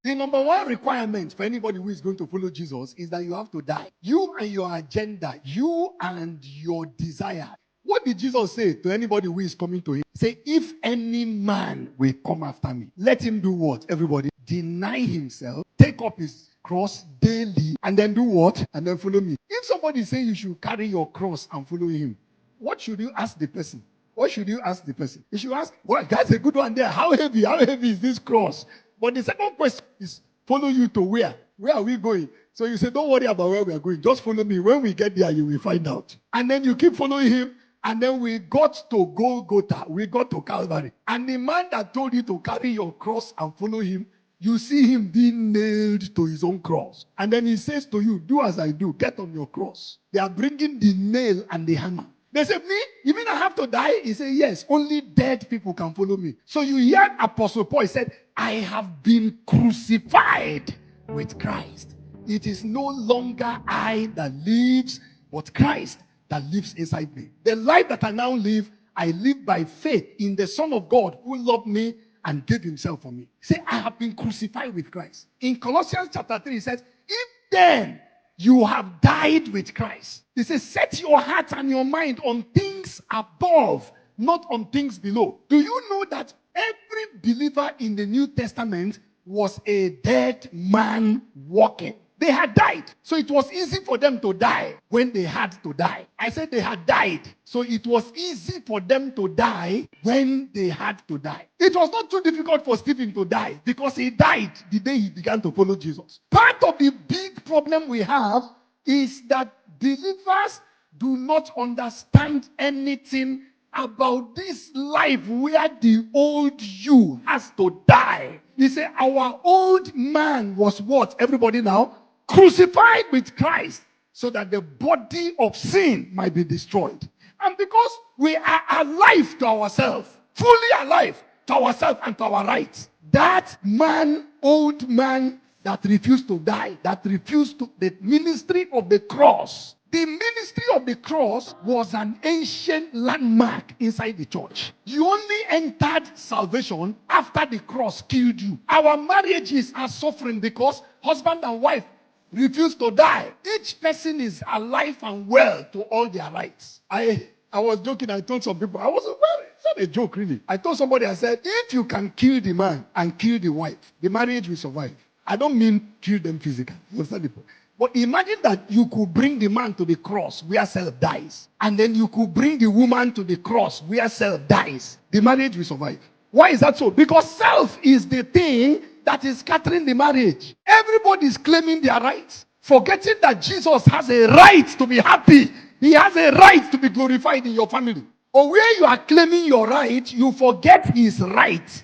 The number one requirement for anybody who is going to follow Jesus is that you have to die. You and your agenda, you and your desire. What did Jesus say to anybody who is coming to him? Say, if any man will come after me, let him do what? Everybody deny himself, take up his cross daily, and then do what? And then follow me. If somebody say you should carry your cross and follow him, what should you ask the person? What should you ask the person? You should ask, well, that's a good one there. How heavy is this cross? But the second question is, follow you to where? Where are we going? So you say, don't worry about where we are going. Just follow me. When we get there, you will find out. And then you keep following him. And then we got to Golgotha. We got to Calvary. And the man that told you to carry your cross and follow him, you see him being nailed to his own cross. And then he says to you, do as I do. Get on your cross. They are bringing the nail and the hammer. They say, me? You mean I have to die? He said, yes, only dead people can follow me. So you hear Apostle Paul, he said, I have been crucified with Christ. It is no longer I that lives, but Christ that lives inside me. The life that I now live, I live by faith in the Son of God who loved me and gave himself for me. Say, I have been crucified with Christ. In Colossians chapter 3, he says, if then you have died with Christ. He says, set your heart and your mind on things above, not on things below. Do you know that every believer in the New Testament was a dead man walking? They had died. So it was easy for them to die when they had to die. I said they had died. So it was easy for them to die when they had to die. It was not too difficult for Stephen to die because he died the day he began to follow Jesus. Part of the big problem we have is that believers do not understand anything about this life where the old you has to die. He said our old man was what? Everybody now? Crucified with Christ so that the body of sin might be destroyed. And because we are alive to ourselves, fully alive to ourselves and to our rights, that man, old man that refused to die, that refused to, the ministry of the cross. The ministry of the cross was an ancient landmark inside the church. You only entered salvation after the cross killed you. Our marriages are suffering because husband and wife refuse to die. Each person is alive and well to all their rights. I was joking. I told some people, it's not a joke really. I told somebody, I said, if you can kill the man and kill the wife, the marriage will survive. I don't mean kill them physically. You understand the point? But imagine that you could bring the man to the cross where self dies. And then you could bring the woman to the cross where self dies. The marriage will survive. Why is that so? Because self is the thing that is scattering the marriage. Everybody is claiming their rights, forgetting that Jesus has a right to be happy. He has a right to be glorified in your family. Or where you are claiming your right, you forget his right.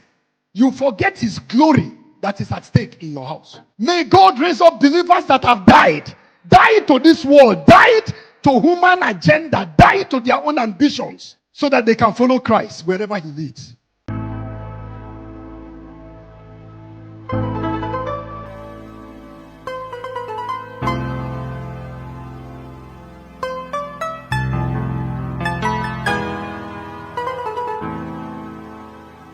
You forget his glory that is at stake in your house. May God raise up believers that have died to this world, died to human agenda, died to their own ambitions, so that they can follow Christ wherever he leads.